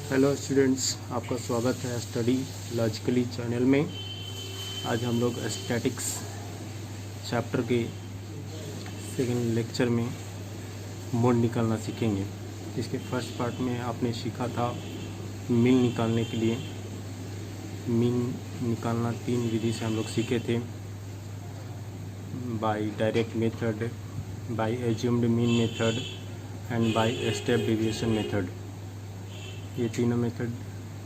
Hello students, आपका स्वागत है स्टडी लॉजिकली चैनल में। आज हम लोग स्टैटिक्स चैप्टर के सेकंड लेक्चर में मोड निकालना सीखेंगे। इसके फर्स्ट पार्ट में आपने सीखा था मीन निकालने के लिए। मीन निकालना 3 विधि से हम लोग सीखे थे, by direct method, by assumed mean method and by step deviation method. ये तीनों मेथड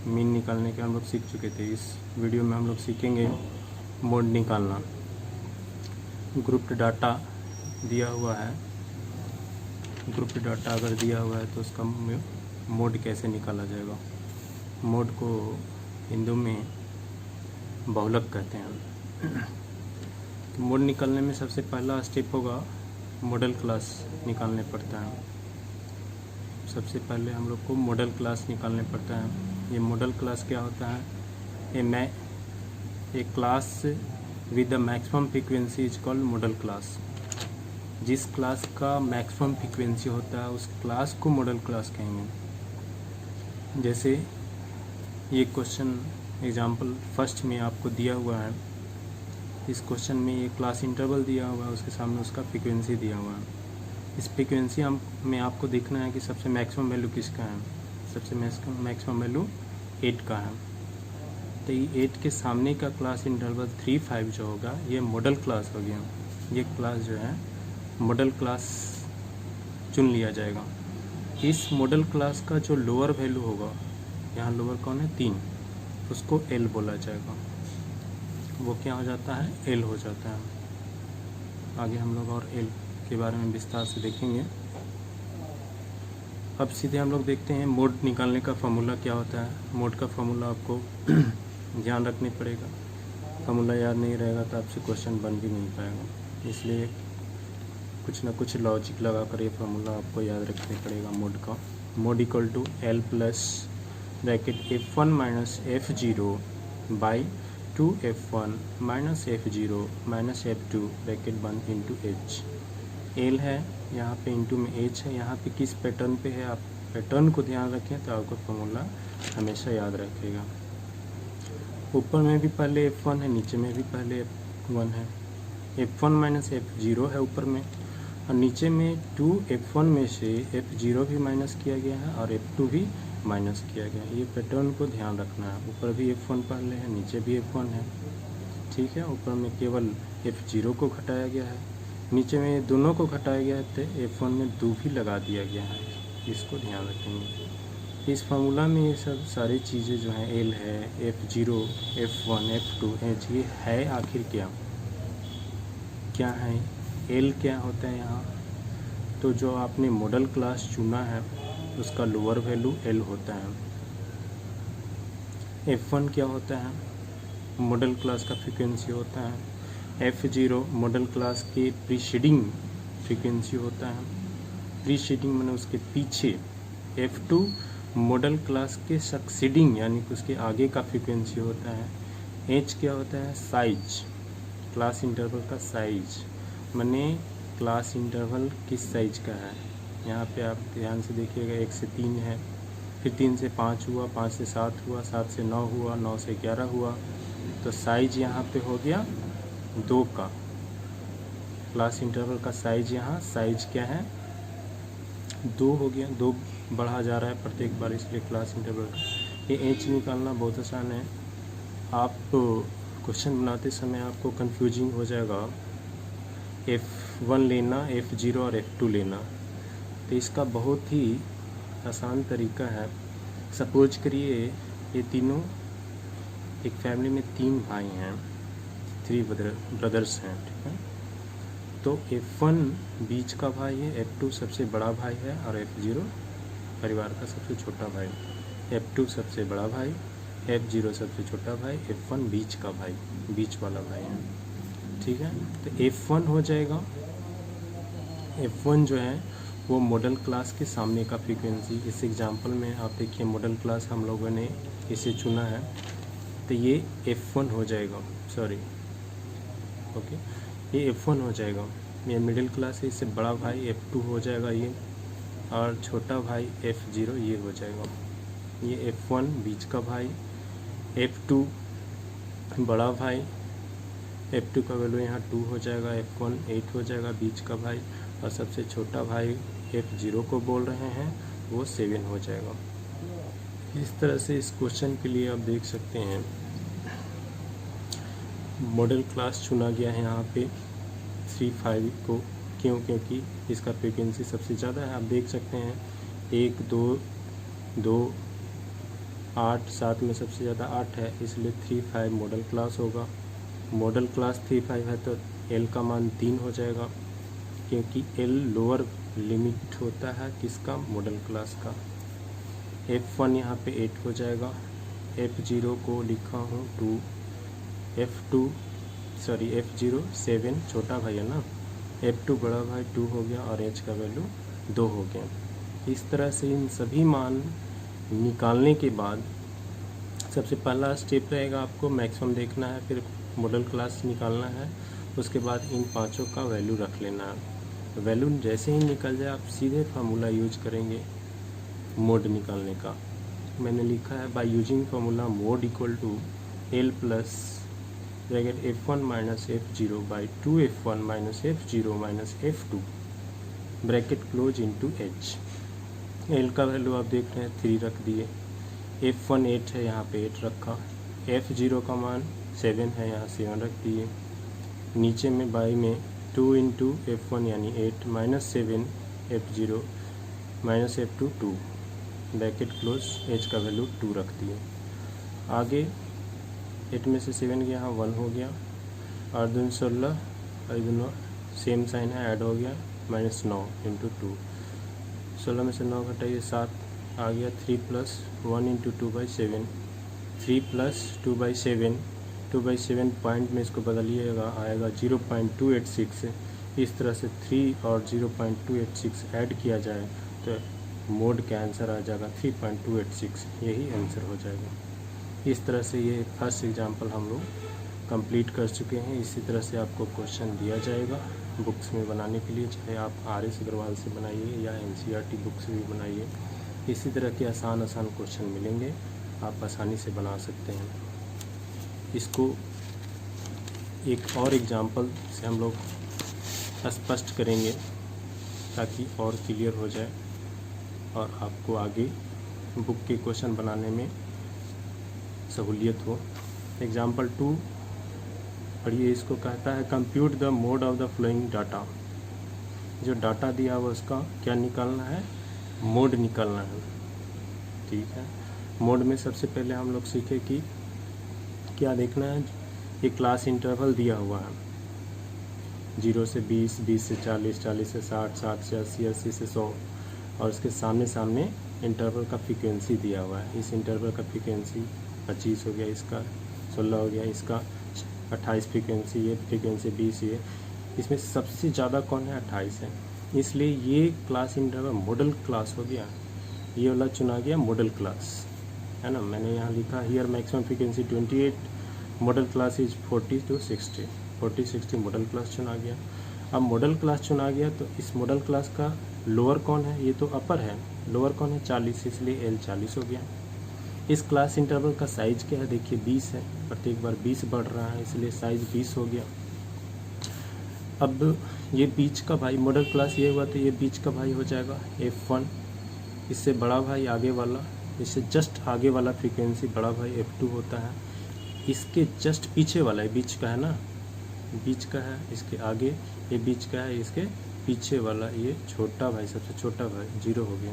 मीन निकालने के हम लोग सीख चुके थे। इस वीडियो में हम लोग सीखेंगे मोड निकालना। ग्रुप्ड डाटा दिया हुआ है, ग्रुप्ड डाटा अगर दिया हुआ है तो उसका मोड कैसे निकाला जाएगा। मोड को हिंदू में बहुलक कहते हैं। तो मोड निकालने में सबसे पहला स्टेप होगा मॉडल क्लास निकालने पड़ता है। सबसे पहले हम लोग को मॉडल क्लास निकालने पड़ता है। ये मॉडल क्लास क्या होता है? A class with the maximum frequency is called modal class. जिस क्लास का मैक्सिमम फ्रीक्वेंसी होता है उस क्लास को मॉडल क्लास कहेंगे। जैसे ये क्वेश्चन एग्जांपल फर्स्ट में आपको दिया हुआ है। इस क्वेश्चन में ये क्लास इंटरवल दिया हुआ है, उसके सामने उसका फ्रीक्वेंसी दिया हुआ है। इस फ्रीक्वेंसी में आपको देखना है कि सबसे मैक्सिमम वैल्यू किसका है। सबसे मैक्सिमम वैल्यू 8 का है। तो ये 8 के सामने का क्लास इंटरवल 3, 5 जो होगा ये मॉडल क्लास हो गया। ये क्लास जो है मॉडल क्लास चुन लिया जाएगा। इस मॉडल क्लास का जो लोअर वैल्यू होगा, यहाँ लोअर कौन है? 3, उसको एल बोला जाएगा। वो क्या हो जाता है? एल हो जाता है। आगे हम लोग और एल के बारे में विस्तार से देखेंगे। अब सीधे हम लोग देखते हैं मोड निकालने का फार्मूला क्या होता है। मोड का फार्मूला आपको ध्यान रखनी पड़ेगा। फार्मूला याद नहीं रहेगा तो आपसे क्वेश्चन बन भी नहीं पाएगा। इसलिए कुछ ना कुछ लॉजिक लगा कर ये फार्मूला आपको याद रखना पड़ेगा मोड का। Mode equal to L plus bracket F1 minus F0 by 2F1 minus F0 minus F2 bracket 1 into H। L है यहाँ पे, इंटू में एच है। यहाँ पे किस पैटर्न पे है, आप पैटर्न को ध्यान रखें तो आपको फार्मूला हमेशा याद रखेगा। ऊपर में भी पहले F1 है, नीचे में भी पहले F1 है। F1 माइनस F0 है ऊपर में, और नीचे में 2F1 में से F0 भी माइनस किया गया है और F2 भी माइनस किया गया है। ये पैटर्न को ध्यान रखना है। ऊपर भी F1 पहले है, नीचे भी F1 है, ठीक है। ऊपर में केवल F0 को घटाया गया है, नीचे में दोनों को घटाया गया है, तो F1 में 2 भी लगा दिया गया है। इसको ध्यान रखेंगे। इस फार्मूला में ये सब सारी चीज़ें जो हैं, एल है, F0, F1, F2, H, ये है आखिर क्या है? एल क्या होता है यहाँ? तो जो आपने मॉडल क्लास चुना है उसका लोअर वैल्यू एल होता है। F1 क्या होता है? मॉडल क्लास का फ्रीक्वेंसी होता है। F0 मॉडल क्लास के प्रीसीडिंग फ्रीक्वेंसी होता है। प्रीसीडिंग माने उसके पीछे। F2 मॉडल क्लास के सक्सीडिंग यानी कि उसके आगे का फ्रीक्वेंसी होता है। H क्या होता है? साइज, क्लास इंटरवल का साइज, माने क्लास इंटरवल किस साइज का है। यहाँ पे आप ध्यान से देखिएगा, 1 से 3 है, फिर 3 से 5 हुआ, 5 से 7 हुआ, 7 से 9 हुआ, 9 से 11 हुआ। तो साइज यहाँ पे हो गया 2 का। क्लास इंटरवल का साइज, यहाँ साइज क्या है? 2 हो गया। 2 बढ़ा जा रहा है प्रत्येक बार, इसलिए क्लास इंटरवल का। ये एच निकालना बहुत आसान है। आप क्वेश्चन बनाते समय आपको कंफ्यूजिंग हो जाएगा, F1 लेना, F0 और F2 लेना। तो इसका बहुत ही आसान तरीका है। सपोज करिए ये तीनों एक फैमिली में 3 भाई हैं, 3 ब्रदर्स हैं, ठीक है। तो F1 बीच का भाई है, F2 सबसे बड़ा भाई है और F0 परिवार का सबसे छोटा भाई। F2 सबसे बड़ा भाई, F0 सबसे छोटा भाई, F1 बीच का भाई, बीच वाला भाई है, ठीक है। तो F1 हो जाएगा। F1 जो है वो मॉडल क्लास के सामने का फ्रीक्वेंसी। इस एग्जांपल में आप देखिए मॉडल क्लास हम लोगों ने इसे चुना है, तो ये F1 हो जाएगा, सॉरी, ओके, ये F1 हो जाएगा। ये मिडिल क्लास है, इससे बड़ा भाई F2 हो जाएगा ये, और छोटा भाई F0 ये हो जाएगा। ये F1 बीच का भाई, F2 बड़ा भाई, F2 का वैल्यू यहाँ 2 हो जाएगा, F1 8 हो जाएगा बीच का भाई, और सबसे छोटा भाई F0 को बोल रहे हैं वो 7 हो जाएगा। इस तरह से इस क्वेश्चन के लिए आप देख सकते हैं मॉडल क्लास चुना गया है यहाँ पे 3-5 को, क्यों? क्योंकि इसका फ्रीक्वेंसी सबसे ज़्यादा है। आप देख सकते हैं 1 2 2 8 7 में सबसे ज़्यादा 8 है, इसलिए 3-5 मॉडल क्लास होगा। मॉडल क्लास 3-5 है तो L का मान 3 हो जाएगा, क्योंकि L लोअर लिमिट होता है किसका? मॉडल क्लास का। F1 यहाँ पे 8 हो जाएगा, F0 को लिखा हूँ 2, F0 7 छोटा भाई है ना, F2 बड़ा भाई 2 हो गया, और H का वैल्यू 2 हो गया। इस तरह से इन सभी मान निकालने के बाद सबसे पहला स्टेप रहेगा आपको मैक्सिमम देखना है, फिर मॉडल क्लास निकालना है, उसके बाद इन पांचों का वैल्यू रख लेना है। वैल्यू जैसे ही निकल जाए आप सीधे फार्मूला यूज करेंगे मोड निकालने का। मैंने लिखा है by using formula mode equal to L plus bracket F1 minus F0 by 2F1 minus F0 minus F2 bracket close into H। L का वैल्यू आप देख रहे हैं 3 रख दिए, F1 8 है यहाँ पे 8 रखा, F0 का मान 7 है यहाँ 7 रख दिए, नीचे में बाई में 2 इंटू F1 यानी 8 minus 7 F0 minus F2 2 bracket close, H का वैल्यू 2 रख दिए। आगे 8 में से 7 गया, यहाँ 1 हो गया, और 2 16 और दोनों सेम साइन है, ऐड हो गया, माइनस 9 इंटू 2, 16 में से 9 घटाइए 7 आ गया, 3 प्लस 1 इंटू 2/7, 3 प्लस 2/7, 2/7 पॉइंट में इसको बदलिएगा आएगा 0.286। इस तरह से 3 और 0.286 ऐड किया जाए तो मोड का आंसर आ जाएगा 3.286, यही आंसर हो जाएगा। इस तरह से ये फर्स्ट एग्जांपल हम लोग कंप्लीट कर चुके हैं। इसी तरह से आपको क्वेश्चन दिया जाएगा बुक्स में बनाने के लिए, चाहे आप RS अग्रवाल से बनाइए या NCERT बुक से भी बनाइए। इसी तरह के आसान क्वेश्चन मिलेंगे, आप आसानी से बना सकते हैं। इसको एक और एग्जांपल से हम लोग स्पष्ट करेंगे ताकि और क्लियर हो जाए और आपको आगे बुक के क्वेश्चन बनाने में सहूलियत हो। एग्जाम्पल 2 पढ़िए, इसको कहता है compute the mode of the flowing data. जो डाटा दिया हुआ उसका क्या निकालना है? मोड निकालना है। ठीक है, मोड में सबसे पहले हम लोग सीखे कि क्या देखना है। एक क्लास इंटरवल दिया हुआ है 0 से 20, 20 से 40, 40 से 60, 60 से 80, 80 से 100, और उसके सामने सामने इंटरवल का फ्रीक्वेंसी दिया हुआ है। इस इंटरवल का फ्रीक्वेंसी 25 हो गया, इसका 16 हो गया, इसका 28 फ्रीक्वेंसी, ये फ्रीक्वेंसी 20, ये इसमें सबसे ज़्यादा कौन है? 28 है, इसलिए ये क्लास इंटरवल मॉडल क्लास हो गया। ये वाला चुना गया मॉडल क्लास, है ना। मैंने यहाँ लिखा here maximum frequency 28, model class is 40 to 60, 40-60 model class चुना गया। अब मॉडल क्लास चुना गया तो इस मॉडल क्लास का लोअर कौन है? ये तो अपर है, लोअर कौन है? 40, इसलिए L 40 हो गया। इस क्लास इंटरवल का साइज क्या है? देखिए 20 है, प्रत्येक बार 20 बढ़ रहा है, इसलिए साइज 20 हो गया। अब ये बीच का भाई, मॉडल क्लास ये हुआ तो ये बीच का भाई हो जाएगा F1। इससे बड़ा भाई आगे वाला, इससे जस्ट आगे वाला फ्रीक्वेंसी बड़ा भाई F2 होता है। इसके जस्ट पीछे वाला है, बीच का है ना, बीच का है, इसके आगे ये बीच का है, इसके पीछे वाला ये छोटा भाई, सबसे छोटा भाई 0 हो गया।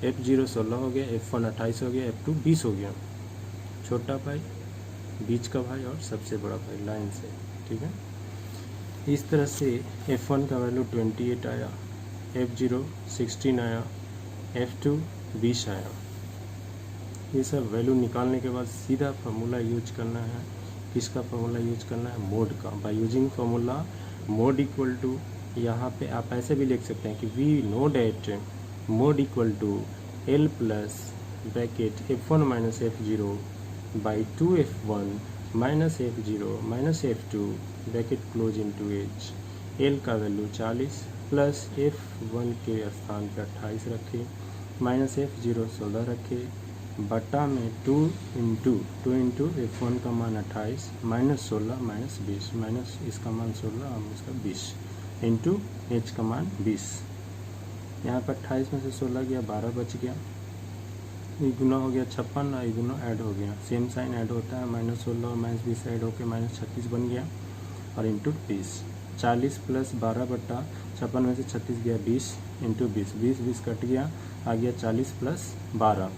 F0 16 हो गया, F1 28 हो गया, F2 20 हो गया। छोटा भाई, बीच का भाई और सबसे बड़ा भाई लाइन से। ठीक है, इस तरह से F1 का वैल्यू 28 आया, F0 16 आया, F2 20 आया। ये सब वैल्यू निकालने के बाद सीधा फार्मूला यूज करना है। किसका फार्मूला यूज करना है? मोड का। By using formula mode equal to, यहाँ पे आप ऐसे भी लिख सकते हैं कि we know that mode equal to L plus bracket F1 minus F0 by 2F1 minus F0 minus F2 bracket close into H। L का वैल्यू 40 प्लस F1 के स्थान पर 28 रखे, माइनस F0 16 रखे, बटा में 2 इंटू F1 का मान 28 माइनस 16 माइनस 20 माइनस इसका मान 16 और इसका 20 इंटू H का मान 20। यहाँ पर 28 में से 16 गया 12 बच गया, ये गुना हो गया 56 और ये गुना ऐड हो गया, सेम साइन ऐड होता है, माइनस 16 और माइनस 20 ऐड होकर माइनस 36 बन गया और इंटू 20। 40 प्लस 12 बटा 56 में से 36 गया 20 इंटू 20, 20 कट गया, आ गया 40 प्लस 12।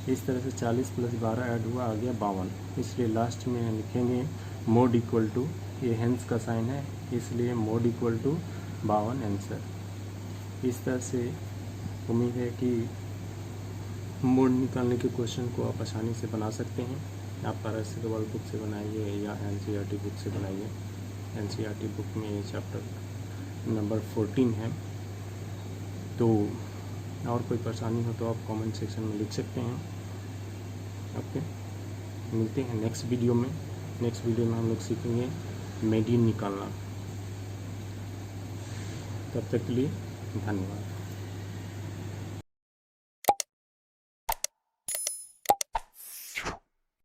इस तरह से 40 प्लस 12 ऐड हुआ, आ गया 52। इसलिए लास्ट में लिखेंगे मोड इक्वल टू, ये हेंस का साइन है इसलिए मोड इक्वल टू 52 आंसर। इस तरह से उम्मीद है कि मोड निकालने के क्वेश्चन को आप आसानी से बना सकते हैं। आप पैरासिटामॉल बुक से बनाइए या NCERT बुक से बनाइए। NCERT बुक में ये चैप्टर नंबर 14 है। तो और कोई परेशानी हो तो आप कमेंट सेक्शन में लिख सकते हैं। ओके, मिलते हैं नेक्स्ट वीडियो में। नेक्स्ट वीडियो में हम लोग सीखेंगे मीडियन निकालना। तब तक के लिए धन्यवाद।